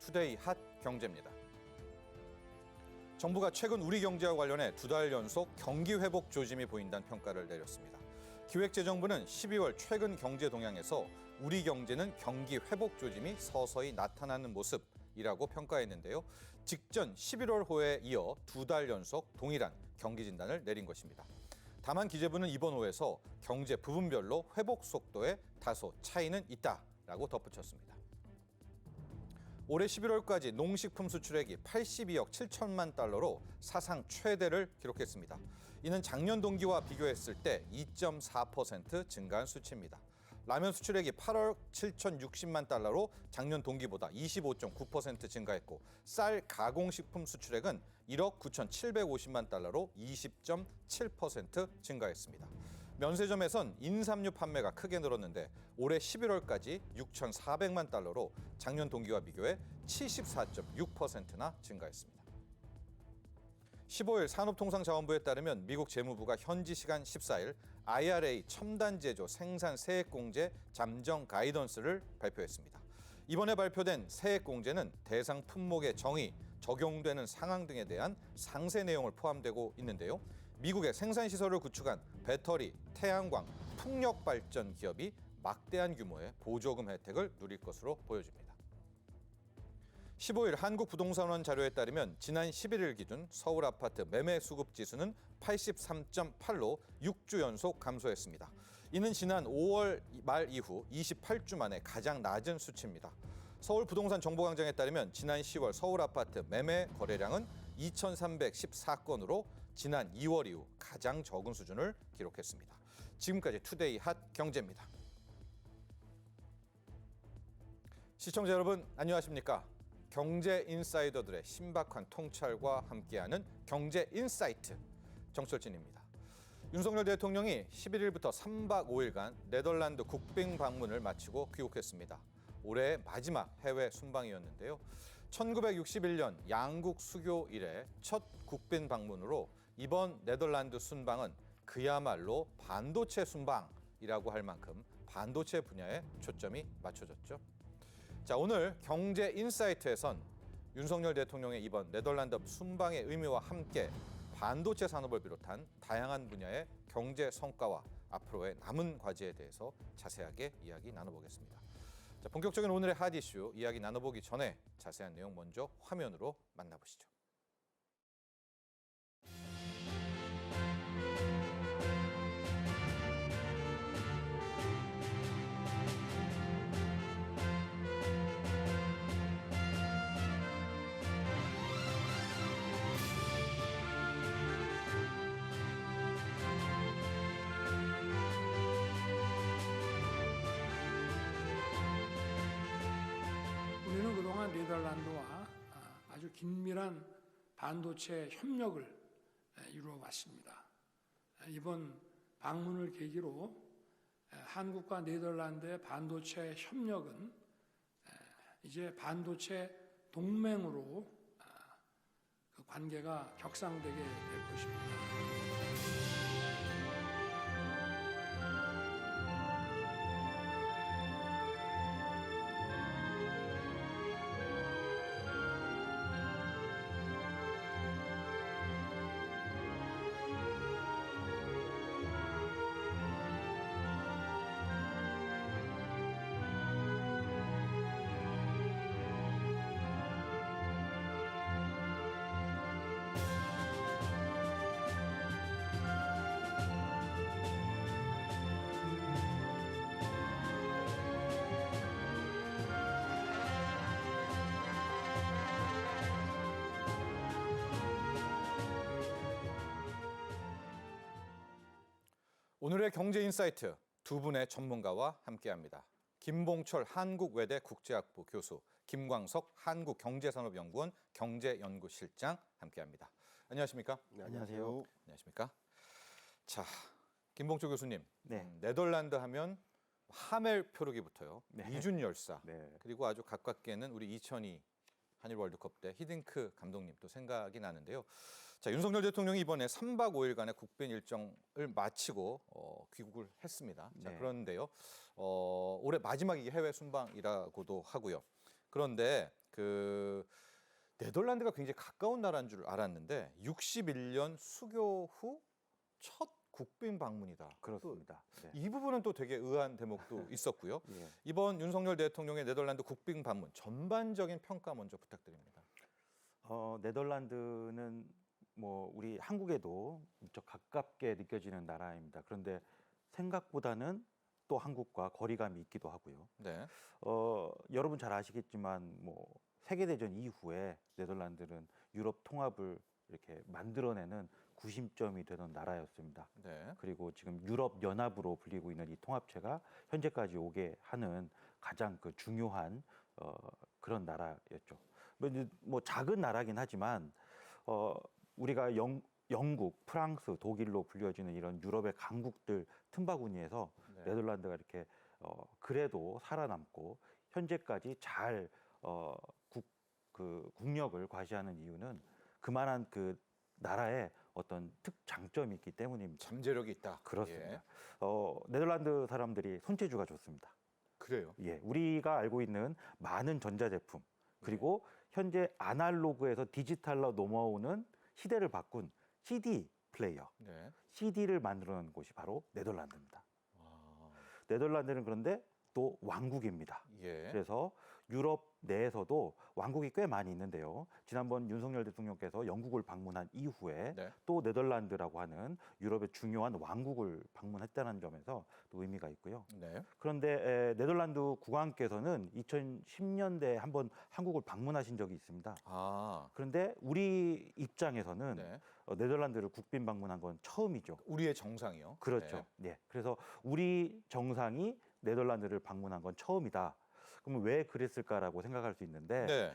투데이 핫 경제입니다. 정부가 최근 우리 경제와 관련해 2달 연속 경기 회복 조짐이 보인다는 평가를 내렸습니다. 기획재정부는 12월 최근 경제 동향에서 우리 경제는 경기 회복 조짐이 서서히 나타나는 모습이라고 평가했는데요. 직전 11월 호에 이어 2달 연속 동일한 경기 진단을 내린 것입니다. 다만 기재부는 이번 호에서 경제 부분별로 회복 속도에 다소 차이는 있다라고 덧붙였습니다. 올해 11월까지 농식품 수출액이 82억 7천만 달러로 사상 최대를 기록했습니다. 이는 작년 동기와 비교했을 때 2.4% 증가한 수치입니다. 라면 수출액이 8억 7,060만 달러로 작년 동기보다 25.9% 증가했고 쌀 가공식품 수출액은 1억 9,750만 달러로 20.7% 증가했습니다. 면세점에선 인삼류 판매가 크게 늘었는데 올해 11월까지 6,400만 달러로 작년 동기와 비교해 74.6%나 증가했습니다. 15일 산업통상자원부에 따르면 미국 재무부가 현지 시간 14일 IRA 첨단 제조 생산 세액 공제 잠정 가이던스를 발표했습니다. 이번에 발표된 세액 공제는 대상 품목의 정의, 적용되는 상황 등에 대한 상세 내용을 포함되고 있는데요. 미국의 생산시설을 구축한 배터리, 태양광, 풍력 발전 기업이 막대한 규모의 보조금 혜택을 누릴 것으로 보여집니다. 15일 한국부동산원 자료에 따르면 지난 11일 기준 서울 아파트 매매 수급 지수는 83.8로 6주 연속 감소했습니다. 이는 지난 5월 말 이후 28주 만에 가장 낮은 수치입니다. 서울부동산정보광장에 따르면 지난 10월 서울 아파트 매매 거래량은 2,314건으로 지난 2월 이후 가장 적은 수준을 기록했습니다. 지금까지 투데이 핫 경제입니다. 시청자 여러분 안녕하십니까? 경제 인사이더들의 신박한 통찰과 함께하는 경제 인사이트 정철진입니다. 윤석열 대통령이 11일부터 3박 5일간 네덜란드 국빈 방문을 마치고 귀국했습니다. 올해 마지막 해외 순방이었는데요. 1961년 양국 수교 이래 첫 국빈 방문으로 이번 네덜란드 순방은 그야말로 반도체 순방이라고 할 만큼 반도체 분야에 초점이 맞춰졌죠. 자, 오늘 경제 인사이트에선 윤석열 대통령의 이번 네덜란드 순방의 의미와 함께 반도체 산업을 비롯한 다양한 분야의 경제 성과와 앞으로의 남은 과제에 대해서 자세하게 이야기 나눠보겠습니다. 자, 본격적인 오늘의 핫 이슈 이야기 나눠보기 전에 자세한 내용 먼저 화면으로 만나보시죠. 우리는 그동안 네덜란드와 아주 긴밀한 반도체 협력을 이루어 왔습니다. 이번 방문을 계기로 한국과 네덜란드의 반도체 협력은 이제 반도체 동맹으로 그 관계가 격상되게 될 것입니다. 오늘의 경제 인사이트 두 분의 전문가와 함께합니다. 김봉철 한국외대 국제학부 교수, 김광석 한국경제산업연구원 경제연구실장 함께합니다. 안녕하십니까? 네, 안녕하세요. 안녕하십니까? 자, 김봉철 교수님, 네. 네덜란드 하면 하멜 표류기부터요. 네. 이준 열사, 네. 그리고 아주 가깝게는 우리 2002 한일 월드컵 때 히딩크 감독님 또 생각이 나는데요. 자, 윤석열 대통령이 이번에 3박 5일간의 국빈 일정을 마치고 귀국을 했습니다. 자, 네. 그런데요. 올해 마지막 이게 해외 순방이라고도 하고요. 그런데 그 네덜란드가 굉장히 가까운 나라인 줄 알았는데 61년 수교 후 첫 국빈 방문이다. 그렇습니다. 네. 이 부분은 또 되게 의아한 대목도 있었고요. 예. 이번 윤석열 대통령의 네덜란드 국빈 방문 전반적인 평가 먼저 부탁드립니다. 네덜란드는 뭐 우리 한국에도 무척 가깝게 느껴지는 나라입니다. 그런데 생각보다는 또 한국과 거리감이 있기도 하고요. 네. 여러분 잘 아시겠지만 뭐 세계대전 이후에 네덜란드는 유럽 통합을 이렇게 만들어내는 구심점이 되던 나라였습니다. 네. 그리고 그리고 지금 유럽 연합으로 불리고 있는 이 통합체가 현재까지 오게 하는 가장 그 중요한 그런 나라였죠. 뭐 작은 나라긴 하지만 우리가 영국, 프랑스, 독일로 불려지는 이런 유럽의 강국들 틈바구니에서 네. 네덜란드가 이렇게 그래도 살아남고 현재까지 잘 국력을 과시하는 이유는 그만한 그 나라의 어떤 특장점이 있기 때문입니다. 잠재력이 있다. 그렇습니다. 예. 네덜란드 사람들이 손재주가 좋습니다. 그래요. 예, 우리가 알고 있는 많은 전자제품 그리고 현재 아날로그에서 디지털로 넘어오는 시대를 바꾼 CD 플레이어, 네. CD를 만들어낸 곳이 바로 네덜란드입니다. 아, 네덜란드는 그런데 또 왕국입니다. 예. 그래서 유럽 내에서도 왕국이 꽤 많이 있는데요. 지난번 윤석열 대통령께서 영국을 방문한 이후에 네. 또 네덜란드라고 하는 유럽의 중요한 왕국을 방문했다는 점에서 또 의미가 있고요. 네. 그런데 네덜란드 국왕께서는 2010년대에 한번 한국을 방문하신 적이 있습니다. 아, 그런데 우리 입장에서는 네. 네덜란드를 국빈 방문한 건 처음이죠. 우리의 정상이요. 그렇죠. 네. 예. 그래서 우리 정상이 네덜란드를 방문한 건 처음이다. 그러면 왜 그랬을까라고 생각할 수 있는데 네.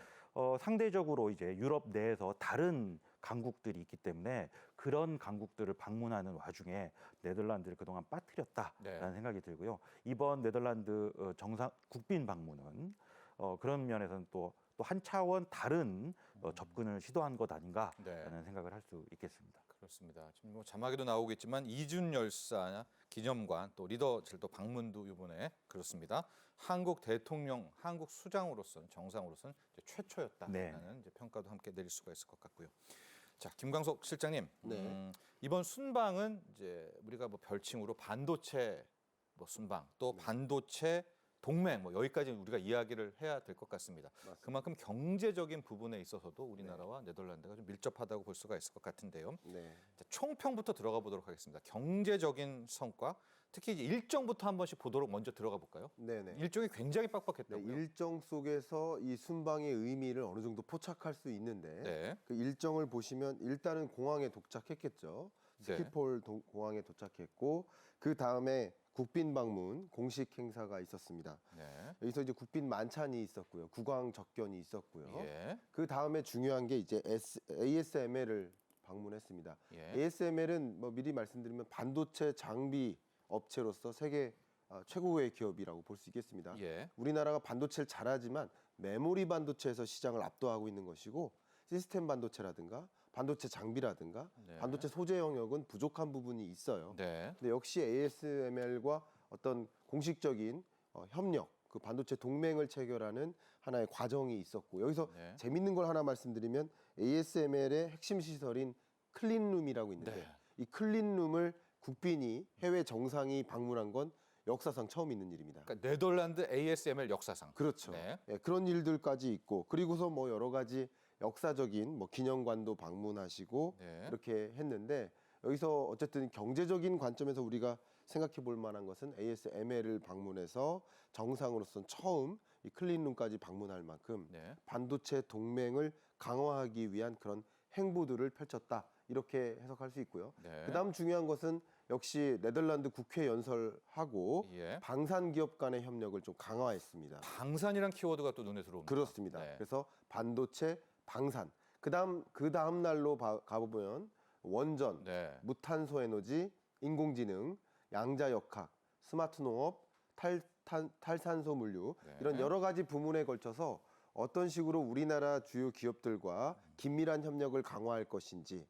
상대적으로 이제 유럽 내에서 다른 강국들이 있기 때문에 그런 강국들을 방문하는 와중에 네덜란드를 그동안 빠뜨렸다라는 네. 생각이 들고요. 이번 네덜란드 정상 국빈 방문은 그런 면에서는 또 한 차원 다른 접근을 시도한 것 아닌가라는 네. 생각을 할 수 있겠습니다. 그렇습니다. 지금 뭐 자막에도 나오겠지만 이준 열사 기념관 또 리더실도 방문도 이번에 그렇습니다. 한국 대통령, 한국 수장으로서는 정상으로서는 이제 최초였다라는 네. 이제 평가도 함께 내릴 수가 있을 것 같고요. 자, 김광석 실장님, 네. 이번 순방은 이제 우리가 뭐 별칭으로 반도체 뭐 순방 또 반도체 동맹 뭐 여기까지 우리가 이야기를 해야 될 것 같습니다. 맞습니다. 그만큼 경제적인 부분에 있어서도 우리나라와 네덜란드가 좀 밀접하다고 볼 수가 있을 것 같은데요. 네. 자, 총평부터 들어가 보도록 하겠습니다. 경제적인 성과, 특히 이제 일정부터 한 번씩 보도록 먼저 들어가 볼까요? 네네. 일정이 굉장히 네, 빡빡했다고요. 일정 속에서 이 순방의 의미를 어느 정도 포착할 수 있는데 네. 그 일정을 보시면 일단은 공항에 도착했겠죠. 네. 스키폴 공항에 도착했고 그 다음에 국빈 방문 공식 행사가 있었습니다. 네. 여기서 이제 국빈 만찬이 있었고요. 국왕 접견이 있었고요. 예. 그 다음에 중요한 게 이제 ASML을 방문했습니다. 예. ASML은 뭐 미리 말씀드리면 반도체 장비 업체로서 세계 최고의 기업이라고 볼 수 있겠습니다. 예. 우리나라가 반도체를 잘하지만 메모리 반도체에서 시장을 압도하고 있는 것이고 시스템 반도체라든가 반도체 장비라든가 네. 반도체 소재 영역은 부족한 부분이 있어요. 네. 근데 역시 ASML과 어떤 공식적인 협력, 그 반도체 동맹을 체결하는 하나의 과정이 있었고 여기서 네. 재밌는 걸 하나 말씀드리면 ASML의 핵심 시설인 클린룸이라고 있는데 네. 이 클린룸을 국빈이 해외 정상이 방문한 건 역사상 처음 있는 일입니다. 그러니까 네덜란드 ASML 역사상. 그렇죠. 네. 예, 그런 일들까지 있고 그리고서 뭐 여러 가지 역사적인 뭐 기념관도 방문하시고 네. 이렇게 했는데 여기서 어쨌든 경제적인 관점에서 우리가 생각해 볼 만한 것은 ASML을 방문해서 정상으로서는 처음 이 클린룸까지 방문할 만큼 네. 반도체 동맹을 강화하기 위한 그런 행보들을 펼쳤다 이렇게 해석할 수 있고요. 네. 그다음 중요한 것은 역시 네덜란드 국회 연설하고 예. 방산 기업 간의 협력을 좀 강화했습니다. 방산이란 키워드가 또 눈에 들어옵니다. 그렇습니다. 네. 그래서 반도체, 방산. 그다음 날로 가보면 원전, 네. 무탄소 에너지, 인공지능, 양자역학, 스마트 농업, 탈산소 물류 네. 이런 여러 가지 부문에 걸쳐서 어떤 식으로 우리나라 주요 기업들과 긴밀한 협력을 강화할 것인지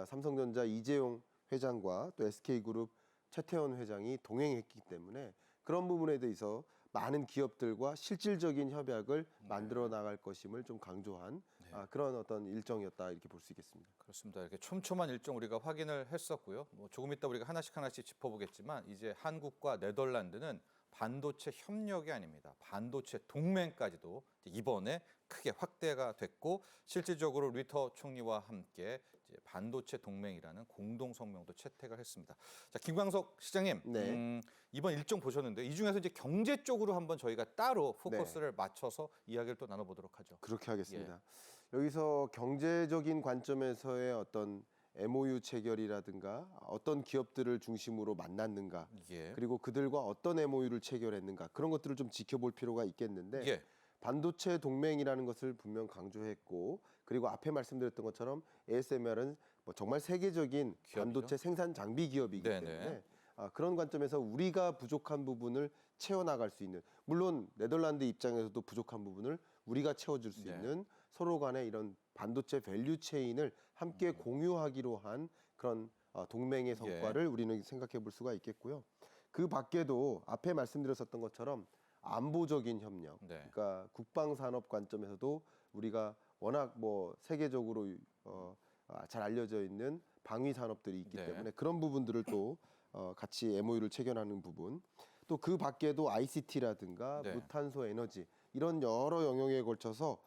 삼성전자 이재용 회장과 또 SK그룹 최태원 회장이 동행했기 때문에 그런 부분에 대해서 많은 기업들과 실질적인 협약을 만들어 나갈 것임을 좀 강조한 그런 어떤 일정이었다 이렇게 볼 수 있겠습니다. 그렇습니다. 이렇게 촘촘한 일정 우리가 확인을 했었고요. 뭐 조금 이따 우리가 하나씩 짚어보겠지만 이제 한국과 네덜란드는 반도체 협력이 아닙니다. 반도체 동맹까지도 이번에 크게 확대가 됐고 실질적으로 리터 총리와 함께 이제 반도체 동맹이라는 공동 성명도 채택을 했습니다. 자, 김광석 시장님, 네. 이번 일정 보셨는데 이 중에서 이제 경제 쪽으로 한번 저희가 따로 포커스를 맞춰서 이야기를 또 나눠보도록 하죠. 그렇게 하겠습니다. 여기서 경제적인 관점에서의 어떤 MOU 체결이라든가 어떤 기업들을 중심으로 만났는가 예. 그리고 그들과 어떤 MOU를 체결했는가 그런 것들을 좀 지켜볼 필요가 있겠는데 예. 반도체 동맹이라는 것을 분명 강조했고 그리고 앞에 말씀드렸던 것처럼 ASML은 뭐 정말 세계적인 기업이죠. 반도체 생산 장비 기업이기 네네. 때문에 그런 관점에서 우리가 부족한 부분을 채워나갈 수 있는 물론 네덜란드 입장에서도 부족한 부분을 우리가 채워줄 수 네. 있는 서로 간의 이런 반도체 밸류 체인을 함께 공유하기로 한 그런 동맹의 성과를 우리는 생각해 볼 수가 있겠고요. 그 밖에도 앞에 말씀드렸었던 것처럼 안보적인 협력, 네. 그러니까 국방산업 관점에서도 우리가 워낙 뭐 세계적으로 잘 알려져 있는 방위 산업들이 있기 네. 때문에 그런 부분들을 또 같이 MOU를 체결하는 부분, 또 그 밖에도 ICT라든가 네. 무탄소 에너지 이런 여러 영역에 걸쳐서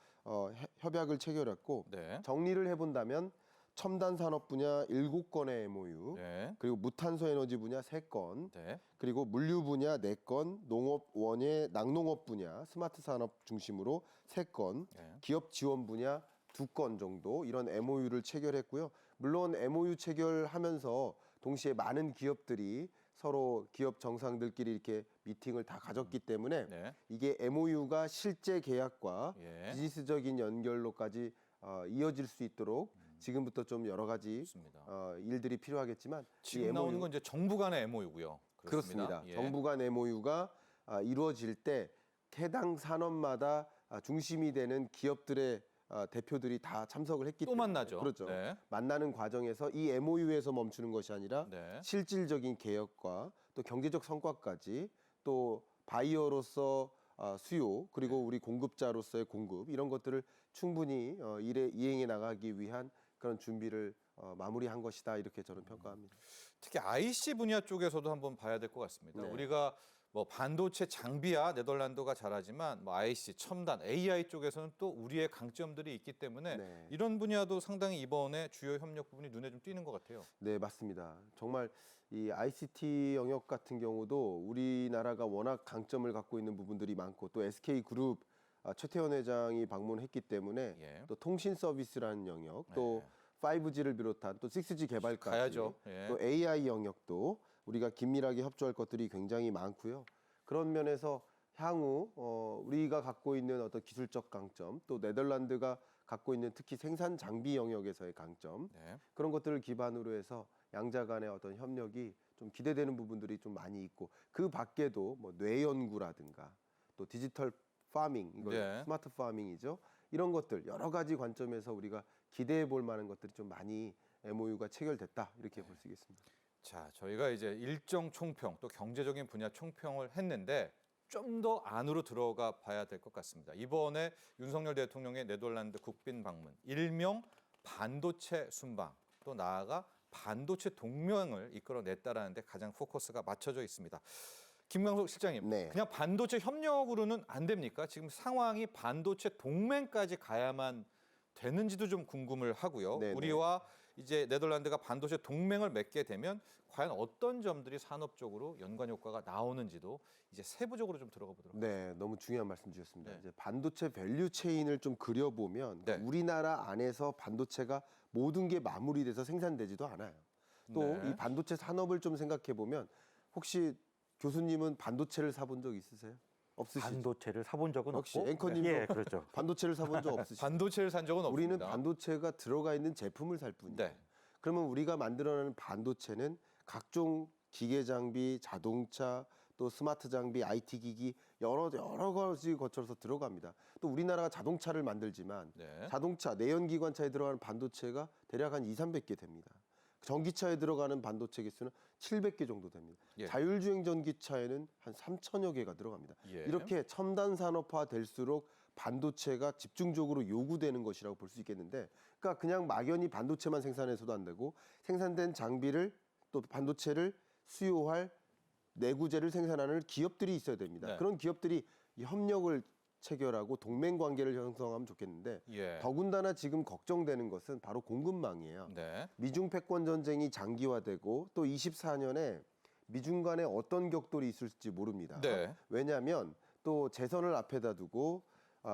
협약을 체결했고 네. 정리를 해본다면 첨단 산업 분야 7건의 MOU, 네. 그리고 무탄소 에너지 분야 3건, 네. 그리고 물류 분야 4건, 농업 원예 낙농업 분야 스마트 산업 중심으로 3건, 네. 기업 지원 분야 2건 정도 이런 MOU를 체결했고요. 물론 MOU 체결하면서 동시에 많은 기업들이 서로 기업 정상들끼리 이렇게 미팅을 다 가졌기 때문에 네. 이게 MOU가 실제 계약과 예. 비즈니스적인 연결로까지 이어질 수 있도록 지금부터 좀 여러 가지 좋습니다. 일들이 필요하겠지만 지금 나오는 건 이제 정부 간의 MOU고요. 그렇습니다. 예. 정부 간 MOU가 이루어질 때 해당 산업마다 중심이 되는 기업들의 대표들이 다 참석을 했기 또 때문에 만나죠. 그렇죠. 네. 만나는 과정에서 이 MOU에서 멈추는 것이 아니라 네. 실질적인 개혁과 또 경제적 성과까지 또 바이어로서 수요 그리고 우리 공급자로서의 공급 이런 것들을 충분히 이행해 나가기 위한 그런 준비를 마무리한 것이다 이렇게 저는 평가합니다. 특히 IC 분야 쪽에서도 한번 봐야 될 것 같습니다. 네. 우리가 뭐 반도체 장비야 네덜란드가 잘하지만 뭐 IC, 첨단, AI 쪽에서는 또 우리의 강점들이 있기 때문에 네. 이런 분야도 상당히 이번에 주요 협력 부분이 눈에 좀 띄는 것 같아요. 네, 맞습니다. 정말 이 ICT 영역 같은 경우도 우리나라가 워낙 강점을 갖고 있는 부분들이 많고 또 SK그룹 최태원 회장이 방문했기 때문에 예. 또 통신 서비스라는 영역 또 5G를 비롯한 또 6G 개발까지 가야죠. 예. 또 AI 영역도 우리가 긴밀하게 협조할 것들이 굉장히 많고요. 그런 면에서 향후 우리가 갖고 있는 어떤 기술적 강점 또 네덜란드가 갖고 있는 특히 생산 장비 영역에서의 강점 네. 그런 것들을 기반으로 해서 양자 간의 어떤 협력이 좀 기대되는 부분들이 좀 많이 있고 그 밖에도 뭐 뇌연구라든가 또 디지털 파밍 이거 네. 스마트 파밍이죠. 이런 것들 여러 가지 관점에서 우리가 기대해 볼 만한 것들이 좀 많이 MOU가 체결됐다 이렇게 볼 수 있겠습니다. 자, 저희가 이제 일정 총평 또 경제적인 분야 총평을 했는데 좀 더 안으로 들어가 봐야 될 것 같습니다. 이번에 윤석열 대통령의 네덜란드 국빈 방문, 일명 반도체 순방, 또 나아가 반도체 동맹을 이끌어냈다라는 데 가장 포커스가 맞춰져 있습니다. 김광석 실장님, 네. 그냥 반도체 협력으로는 안 됩니까? 지금 상황이 반도체 동맹까지 가야만 되는지도 좀 궁금을 하고요. 네네. 우리와 이제 네덜란드가 반도체 동맹을 맺게 되면 과연 어떤 점들이 산업적으로 연관 효과가 나오는지도 이제 세부적으로 좀 들어가 보도록 하겠습니다. 네, 너무 중요한 말씀 주셨습니다. 네. 이제 반도체 밸류 체인을 좀 그려보면 네. 우리나라 안에서 반도체가 모든 게 마무리돼서 생산되지도 않아요. 또 네. 이 반도체 산업을 좀 생각해 보면 혹시 교수님은 반도체를 사본 적 있으세요? 없으시죠? 반도체를 사본 적은 역시 없고 앵커님도 예, 그렇죠. 반도체를 사본 적 없으시죠? 반도체를 산 적은 우리는 없습니다. 반도체가 들어가 있는 제품을 살 뿐이에요. 네. 그러면 우리가 만들어내는 반도체는 각종 기계 장비, 자동차, 또 스마트 장비, IT 기기 여러 가지 거쳐서 들어갑니다. 또 우리나라가 자동차를 만들지만 네. 자동차 내연기관차에 들어가는 반도체가 대략 한 2, 300개 됩니다. 전기차에 들어가는 반도체 개수는 700개 정도 됩니다. 예. 자율주행 전기차에는 한 3천여 개가 들어갑니다. 예. 이렇게 첨단 산업화 될수록 반도체가 집중적으로 요구되는 것이라고 볼 수 있겠는데, 그러니까 그냥 막연히 반도체만 생산해서도 안 되고 생산된 장비를 또 반도체를 수요할 내구재를 생산하는 기업들이 있어야 됩니다. 네. 그런 기업들이 이 협력을 체결하고 동맹 관계를 형성하면 좋겠는데, 예. 더군다나 지금 걱정되는 것은 바로 공급망이에요. 네. 미중 패권 전쟁이 장기화되고 또 24년에 미중 간에 어떤 격돌이 있을지 모릅니다. 네. 왜냐하면 또 재선을 앞에다 두고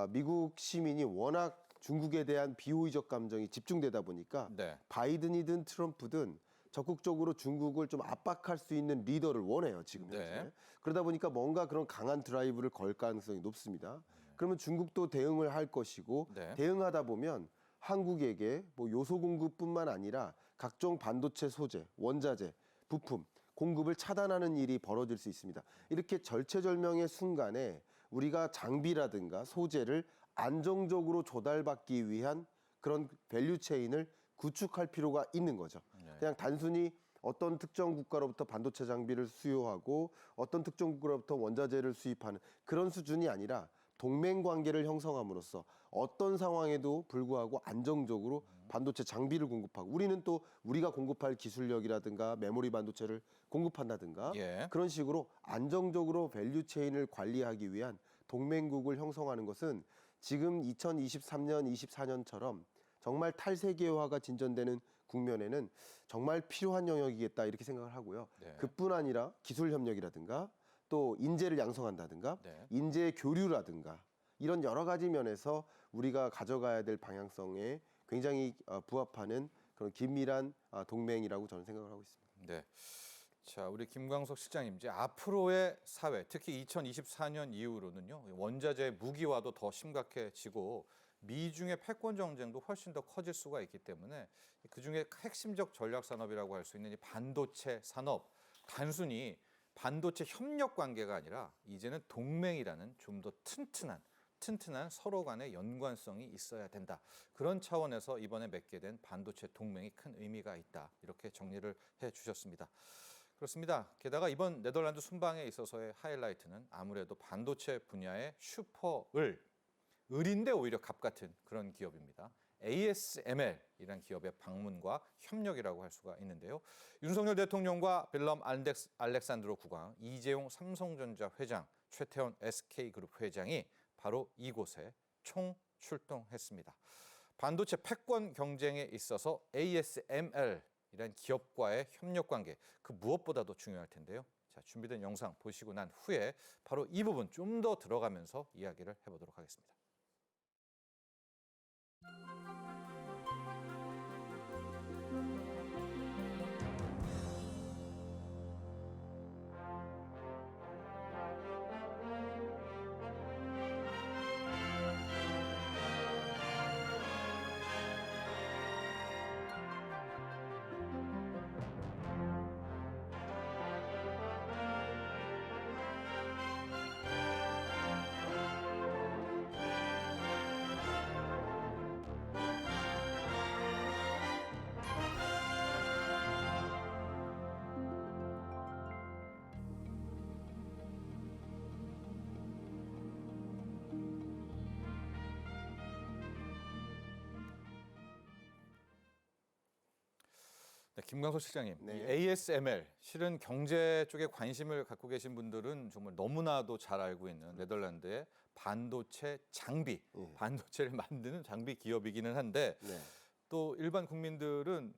미국 시민이 워낙 중국에 대한 비호의적 감정이 집중되다 보니까 네. 바이든이든 트럼프든 적극적으로 중국을 좀 압박할 수 있는 리더를 원해요, 지금 현재. 네. 그러다 보니까 뭔가 그런 강한 드라이브를 걸 가능성이 높습니다. 그러면 중국도 대응을 할 것이고, 네. 대응하다 보면 한국에게 뭐 요소 공급뿐만 아니라 각종 반도체 소재, 원자재, 부품 공급을 차단하는 일이 벌어질 수 있습니다. 이렇게 절체절명의 순간에 우리가 장비라든가 소재를 안정적으로 조달받기 위한 그런 밸류 체인을 구축할 필요가 있는 거죠. 그냥 단순히 어떤 특정 국가로부터 반도체 장비를 수요하고 어떤 특정 국가로부터 원자재를 수입하는 그런 수준이 아니라 동맹 관계를 형성함으로써 어떤 상황에도 불구하고 안정적으로 반도체 장비를 공급하고, 우리는 또 우리가 공급할 기술력이라든가 메모리 반도체를 공급한다든가 예. 그런 식으로 안정적으로 밸류 체인을 관리하기 위한 동맹국을 형성하는 것은 지금 2023년, 24년처럼 정말 탈세계화가 진전되는 국면에는 정말 필요한 영역이겠다 이렇게 생각을 하고요. 네. 그뿐 아니라 기술 협력이라든가 또 인재를 양성한다든가 네. 인재 교류라든가 이런 여러 가지 면에서 우리가 가져가야 될 방향성에 굉장히 부합하는 그런 긴밀한 동맹이라고 저는 생각을 하고 있습니다. 네. 자, 우리 김광석 실장님, 이제 앞으로의 사회, 특히 2024년 이후로는요, 원자재 무기화도 더 심각해지고 미중의 패권 정쟁도 훨씬 더 커질 수가 있기 때문에 그중에 핵심적 전략 산업이라고 할 수 있는 이 반도체 산업, 단순히 반도체 협력 관계가 아니라 이제는 동맹이라는 좀 더 튼튼한 서로 간의 연관성이 있어야 된다. 그런 차원에서 이번에 맺게 된 반도체 동맹이 큰 의미가 있다. 이렇게 정리를 해주셨습니다. 그렇습니다. 게다가 이번 네덜란드 순방에 있어서의 하이라이트는 아무래도 반도체 분야의 을인데 오히려 갑 같은 그런 기업입니다. ASML이라는 기업의 방문과 협력이라고 할 수가 있는데요. 윤석열 대통령과 빌럼 알렉산드로 국왕, 이재용 삼성전자 회장, 최태원 SK그룹 회장이 바로 이곳에 총출동했습니다. 반도체 패권 경쟁에 있어서 ASML이라는 기업과의 협력 관계, 그 무엇보다도 중요할 텐데요. 자, 준비된 영상 보시고 난 후에 바로 이 부분 좀 더 들어가면서 이야기를 해보도록 하겠습니다. 네, 김광석 실장님, 네. 이 ASML, 실은 경제 쪽에 관심을 갖고 계신 분들은 정말 너무나도 잘 알고 있는 네덜란드의 반도체 장비, 반도체를 만드는 장비 기업이기는 한데 네. 또 일반 국민들은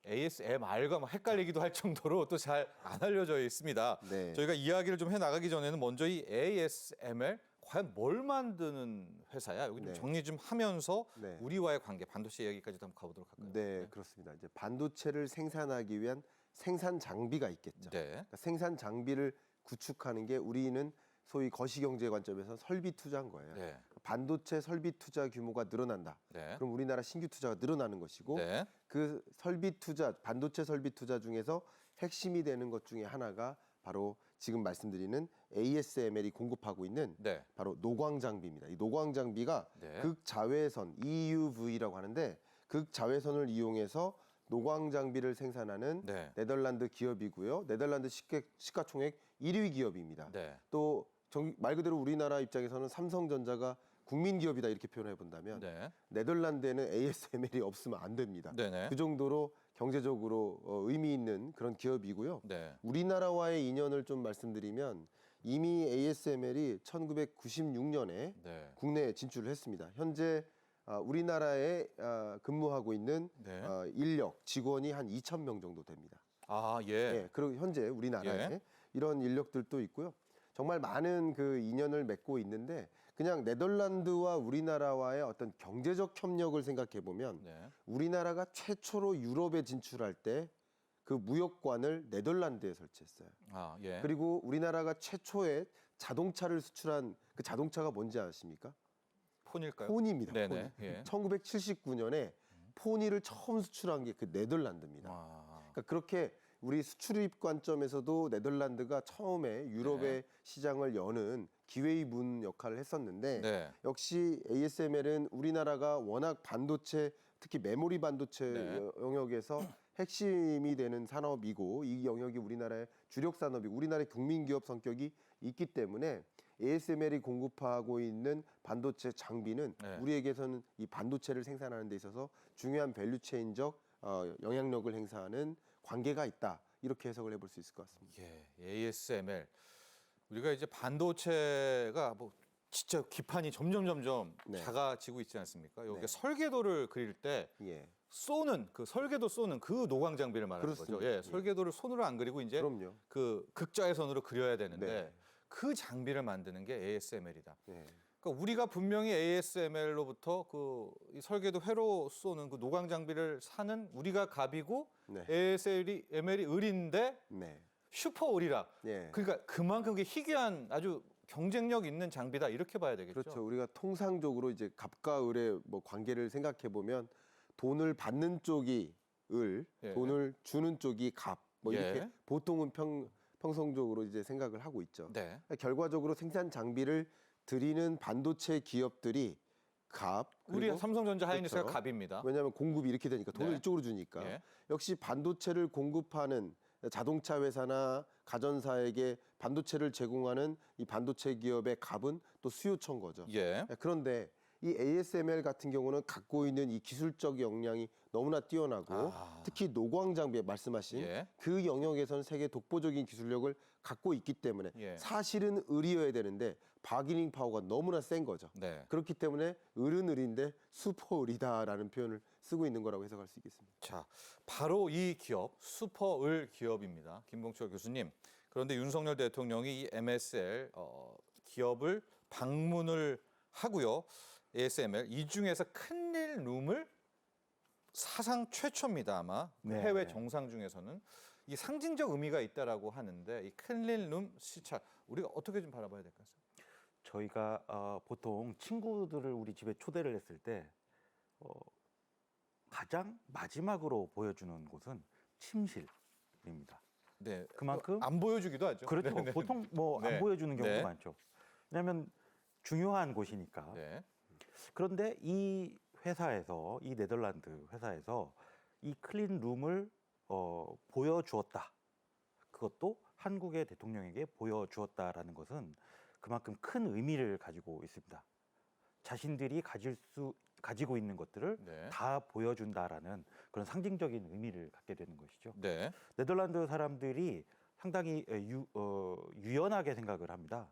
ASMR과 막 헷갈리기도 할 정도로 또 잘 안 알려져 있습니다. 네. 저희가 이야기를 좀 해나가기 전에는 먼저 이 ASML, 과연 뭘 만드는 회사야? 여기 좀 네. 정리 좀 하면서 네. 우리와의 관계, 반도체 얘기까지도 한번 가보도록 할까요? 네, 그렇습니다. 이제 반도체를 생산하기 위한 생산 장비가 있겠죠. 네. 그러니까 생산 장비를 구축하는 게 우리는 소위 거시경제 관점에서 설비 투자인 거예요. 네. 반도체 설비 투자 규모가 늘어난다. 네. 그럼 우리나라 신규 투자가 늘어나는 것이고, 네. 그 설비 투자, 반도체 설비 투자 중에서 핵심이 되는 것 중에 하나가 바로 지금 말씀드리는 ASML이 공급하고 있는 네. 바로 노광 장비입니다. 이 노광 장비가 네. 극자외선 EUV라고 하는데, 극자외선을 이용해서 노광 장비를 생산하는 네. 네덜란드 기업이고요. 네덜란드 시가총액 1위 기업입니다. 네. 또 말 그대로 우리나라 입장에서는 삼성전자가 국민 기업이다 이렇게 표현해 본다면 네. 네덜란드에는 ASML이 없으면 안 됩니다. 네네. 그 정도로 경제적으로 의미 있는 그런 기업이고요. 네. 우리나라와의 인연을 좀 말씀드리면 이미 ASML이 1996년에 네. 국내에 진출을 했습니다. 현재 우리나라에 근무하고 있는 네. 인력 직원이 한 2,000명 정도 됩니다. 아, 예. 예, 그리고 현재 우리나라에 예. 이런 인력들도 있고요. 정말 많은 그 인연을 맺고 있는데 그냥 네덜란드와 우리나라와의 어떤 경제적 협력을 생각해 보면 네. 우리나라가 최초로 유럽에 진출할 때 그 무역관을 네덜란드에 설치했어요. 아, 예. 그리고 우리나라가 최초의 자동차를 수출한 그 자동차가 뭔지 아십니까? 폰일까요? 포니입니다. 네네. 포니. 예. 1979년에 포니를 처음 수출한 게 그 네덜란드입니다. 아, 그러니까 그렇게 우리 수출입 관점에서도 네덜란드가 처음에 유럽의 시장을 여는 기회의 문 역할을 했었는데 네. 역시 ASML은 우리나라가 워낙 반도체 특히 메모리 반도체 네. 영역에서 핵심이 되는 산업이고 이 영역이 우리나라의 주력 산업이고 우리나라의 국민 기업 성격이 있기 때문에 ASML이 공급하고 있는 반도체 장비는 네. 우리에게서는 이 반도체를 생산하는 데 있어서 중요한 밸류체인적 영향력을 행사하는 관계가 있다. 이렇게 해석을 해볼 수 있을 것 같습니다. 예. ASML. 우리가 이제 반도체가 뭐 진짜 기판이 점점 네. 작아지고 있지 않습니까? 여기 네. 설계도를 그릴 때 예, 쏘는 그 설계도 쏘는 그 노광 장비를 말하는 거죠. 그렇습니다. 예, 설계도를 손으로 안 그리고 이제 그럼요. 그 극자의 선으로 그려야 되는데 네. 그 장비를 만드는 게 ASML이다. 예, 그러니까 우리가 분명히 ASML로부터 그 이 설계도 회로 쏘는 그 노광 장비를 사는 우리가 갑이고 네, ASML이 을인데 네, 슈퍼 을이라. 예. 그러니까 그만큼 그게 희귀한 아주 경쟁력 있는 장비다 이렇게 봐야 되겠죠. 그렇죠. 우리가 통상적으로 이제 갑과 을의 뭐 관계를 생각해 보면 돈을 받는 쪽이 을, 예. 돈을 주는 쪽이 갑. 뭐 이렇게 예. 보통은 평성적으로 이제 생각을 하고 있죠. 네. 결과적으로 생산 장비를 드리는 반도체 기업들이 갑. 우리 그리고 삼성전자 하이닉스가 그렇죠. 갑입니다. 왜냐하면 공급이 이렇게 되니까 돈을 네. 이쪽으로 주니까. 예. 역시 반도체를 공급하는 자동차 회사나 가전사에게 반도체를 제공하는 이 반도체 기업의 갑은 또 수요처인 거죠. 예. 그런데 이 ASML 같은 경우는 갖고 있는 이 기술적 역량이 너무나 뛰어나고 아. 특히 노광 장비 말씀하신 예. 그 영역에서는 세계 독보적인 기술력을 갖고 있기 때문에 예. 사실은 을이어야 되는데 바기닝 파워가 너무나 센 거죠. 네. 그렇기 때문에 을은 을인데 슈퍼 을이다라는 표현을 쓰고 있는 거라고 해석할 수 있겠습니다. 자, 바로 이 기업 슈퍼을 기업입니다. 김봉철 교수님. 그런데 윤석열 대통령이 이 MSL 기업을 방문을 하고요. ASML 이 중에서 큰일 룸을 사상 최초입니다. 아마 네. 해외 정상 중에서는 이 상징적 의미가 있다라고 하는데 이 큰일 룸 시찰 우리가 어떻게 좀 바라봐야 될까요? 저희가 보통 친구들을 우리 집에 초대를 했을 때 가장 마지막으로 보여주는 곳은 침실입니다. 네. 그만큼 안 보여주기도 하죠. 그렇죠. 네, 네, 보통 뭐 안 네. 보여주는 경우도 네. 많죠. 왜냐하면 중요한 곳이니까. 네. 그런데 이 회사에서 이 네덜란드 회사에서 이 클린 룸을 보여주었다. 그것도 한국의 대통령에게 보여주었다라는 것은 그만큼 큰 의미를 가지고 있습니다. 자신들이 가지고 있는 것들을 네. 다 보여준다라는 그런 상징적인 의미를 갖게 되는 것이죠. 네. 네덜란드 사람들이 상당히 유연하게 생각을 합니다.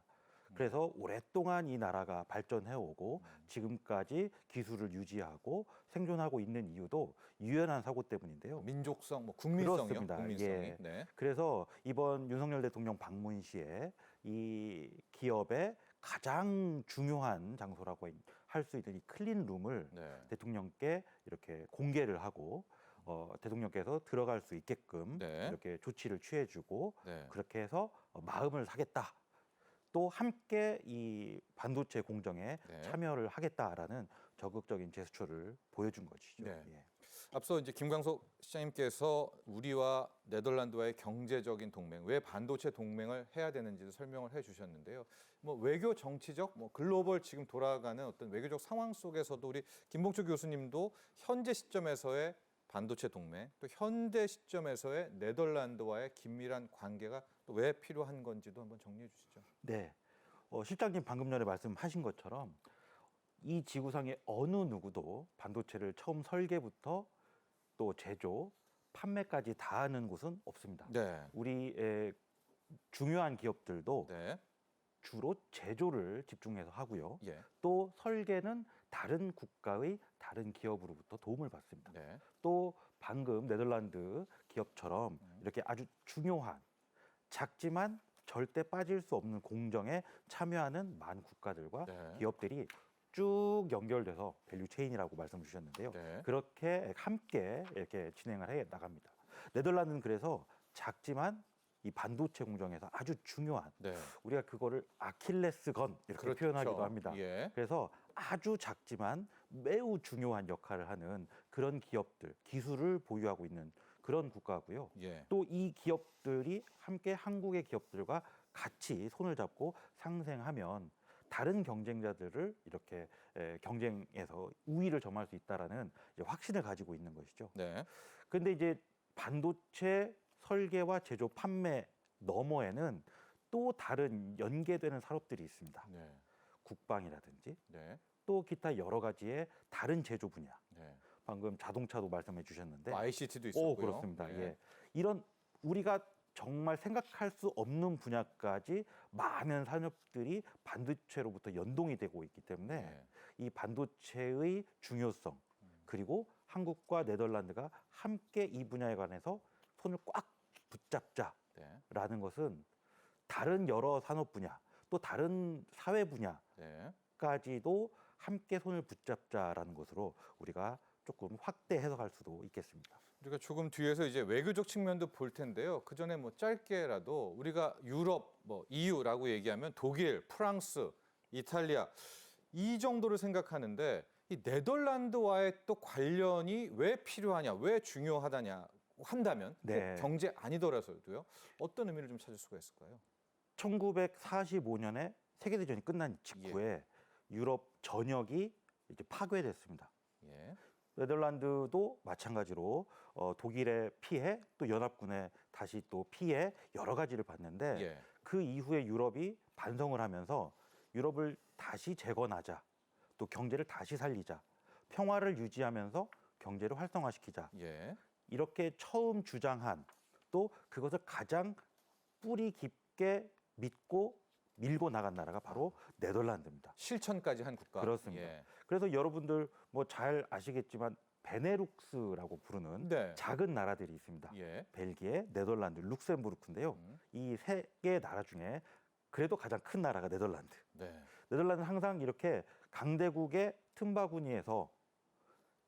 그래서 오랫동안 이 나라가 발전해 오고 지금까지 기술을 유지하고 생존하고 있는 이유도 유연한 사고 때문인데요. 민족성, 뭐 국민성이요. 그렇습니다. 국민성이. 예. 네. 그래서 이번 윤석열 대통령 방문 시에 이 기업의 가장 중요한 장소라고 할 수 있는 이 클린 룸을 네. 대통령께 이렇게 공개를 하고 대통령께서 들어갈 수 있게끔 네. 이렇게 조치를 취해주고 네. 그렇게 해서 마음을 사겠다. 또 함께 이 반도체 공정에 네. 참여를 하겠다라는 적극적인 제스처를 보여준 것이죠. 네. 예. 앞서 이제 김광석 시장님께서 우리와 네덜란드와의 경제적인 동맹, 왜 반도체 동맹을 해야 되는지도 설명을 해주셨는데요. 뭐 외교 정치적, 뭐 글로벌 지금 돌아가는 어떤 외교적 상황 속에서도 우리 김봉철 교수님도 현재 시점에서의 반도체 동맹, 또 현대 시점에서의 네덜란드와의 긴밀한 관계가 또 왜 필요한 건지도 한번 정리해 주시죠. 네. 실장님 방금 전에 말씀하신 것처럼 이 지구상의 어느 누구도 반도체를 처음 설계부터 또 제조, 판매까지 다 하는 곳은 없습니다. 네. 우리의 중요한 기업들도 네. 주로 제조를 집중해서 하고요. 예. 또 설계는 다른 국가의 다른 기업으로부터 도움을 받습니다. 네. 또 방금 네덜란드 기업처럼 이렇게 아주 중요한 작지만 절대 빠질 수 없는 공정에 참여하는 많은 국가들과 네. 기업들이 쭉 연결돼서 밸류 체인이라고 말씀을 주셨는데요. 네. 그렇게 함께 이렇게 진행을 해 나갑니다. 네덜란드는 그래서 작지만 이 반도체 공정에서 아주 중요한 네. 우리가 그거를 아킬레스건 이렇게 그렇죠. 표현하기도 합니다. 예. 그래서 아주 작지만 매우 중요한 역할을 하는 그런 기업들, 기술을 보유하고 있는 그런 국가고요. 예. 또 이 기업들이 함께 한국의 기업들과 같이 손을 잡고 상생하면 다른 경쟁자들을 이렇게 경쟁에서 우위를 점할 수 있다라는 이제 확신을 가지고 있는 것이죠. 네. 그런데 이제 반도체 설계와 제조, 판매 너머에는 또 다른 연계되는 산업들이 있습니다. 네. 국방이라든지 네. 또 기타 여러 가지의 다른 제조 분야. 네. 방금 자동차도 말씀해 주셨는데, ICT도 있었고요. 그렇습니다. 예. 예, 이런 우리가 정말 생각할 수 없는 분야까지 많은 산업들이 반도체로부터 연동이 되고 있기 때문에 네. 이 반도체의 중요성 그리고 한국과 네덜란드가 함께 이 분야에 관해서 손을 꽉 붙잡자라는 네. 것은 다른 여러 산업 분야 또 다른 사회 네. 분야까지도 함께 손을 붙잡자라는 것으로 우리가 조금 확대 해석할 수도 있겠습니다. 우리가 조금 뒤에서 이제 외교적 측면도 볼 텐데요. 그 전에 뭐 짧게라도 우리가 유럽, 뭐 EU라고 얘기하면 독일, 프랑스, 이탈리아 이 정도를 생각하는데 이 네덜란드와의 또 관련이 왜 필요하냐, 왜 중요하다냐 한다면 네. 꼭 경제 아니더라도요. 어떤 의미를 좀 찾을 수가 있을까요? 1945년에 세계대전이 끝난 직후에 유럽 전역이 이제 파괴됐습니다. 예. 네덜란드도 마찬가지로 독일의 피해 또 연합군의 다시 또 피해 여러 가지를 봤는데 예. 그 이후에 유럽이 반성을 하면서 유럽을 다시 재건하자 또 경제를 다시 살리자 평화를 유지하면서 경제를 활성화시키자 예. 이렇게 처음 주장한 또 그것을 가장 뿌리 깊게 믿고 밀고 나간 나라가 바로 네덜란드입니다. 실천까지 한 국가. 그렇습니다. 예. 그래서 여러분들 뭐 잘 아시겠지만 베네룩스라고 부르는 네. 작은 나라들이 있습니다. 예. 벨기에, 네덜란드, 룩셈부르크인데요. 음. 이 세 개의 나라 중에 그래도 가장 큰 나라가 네덜란드. 네. 네덜란드는 항상 이렇게 강대국의 틈바구니에서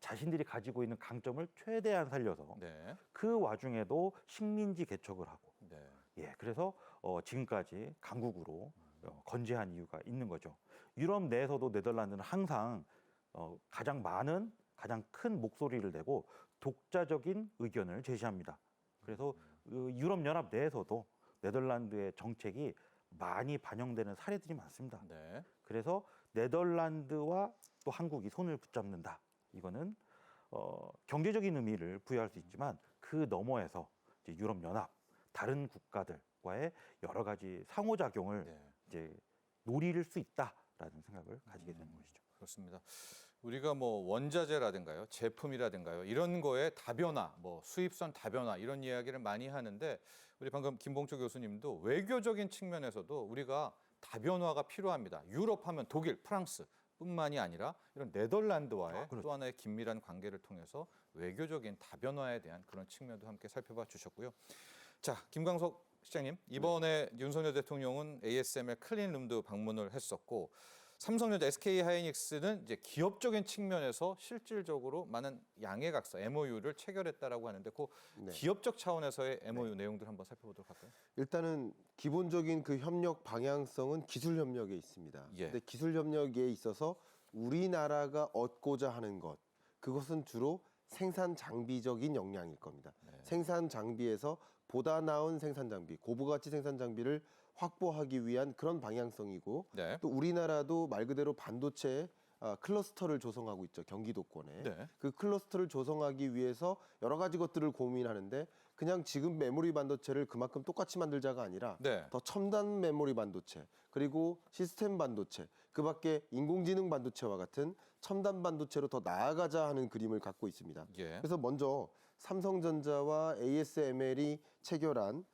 자신들이 가지고 있는 강점을 최대한 살려서 네. 그 와중에도 식민지 개척을 하고 네. 예, 그래서 지금까지 강국으로 건재한 이유가 있는 거죠. 유럽 내에서도 네덜란드는 항상 가장 많은, 가장 큰 목소리를 내고 독자적인 의견을 제시합니다. 그래서 유럽 연합 내에서도 네덜란드의 정책이 많이 반영되는 사례들이 많습니다. 네. 그래서 네덜란드와 또 한국이 손을 붙잡는다. 이거는 경제적인 의미를 부여할 수 있지만 그 너머에서 이제 유럽 연합 다른 국가들과의 여러 가지 상호작용을 네. 이제 노릴 수 있다라는 생각을 가지게 되는 것이죠. 그렇습니다. 우리가 뭐 원자재라든가요, 제품이라든가요, 이런 거에 다변화, 뭐 수입선 다변화 이런 이야기를 많이 하는데 우리 방금 김봉초 교수님도 외교적인 측면에서도 우리가 다변화가 필요합니다. 유럽 하면 독일, 프랑스 뿐만이 아니라 이런 네덜란드와의 그렇죠. 또 하나의 긴밀한 관계를 통해서 외교적인 다변화에 대한 그런 측면도 함께 살펴봐 주셨고요. 자, 김광석 시장님, 이번에 윤석열 대통령은 ASML 클린룸도 방문을 했었고 삼성전자, SK하이닉스는 이제 기업적인 측면에서 실질적으로 많은 양해각서 MOU를 체결했다라고 하는데 그 네. 기업적 차원에서의 MOU 내용들 한번 살펴보도록 할까요? 일단은 기본적인 그 협력 방향성은 기술 협력에 있습니다. 예. 근데 기술 협력에 있어서 우리나라가 얻고자 하는 것, 그것은 주로 생산 장비적인 역량일 겁니다. 네. 생산 장비에서 보다 나은 생산 장비, 고부가치 생산 장비를 확보하기 위한 그런 방향성이고 네. 또 우리나라도 말 그대로 반도체 클러스터를 조성하고 있죠. 경기도권에. 네. 그 클러스터를 조성하기 위해서 여러 가지 것들을 고민하는데 그냥 지금 메모리 반도체를 그만큼 똑같이 만들자가 아니라 네. 더 첨단 메모리 반도체 그리고 시스템 반도체 그밖에 인공지능 반도체와 같은 첨단 반도체로 더 나아가자 하는 그림을 갖고 있습니다. 예. 그래서 먼저 삼성전자와 ASML이 체결한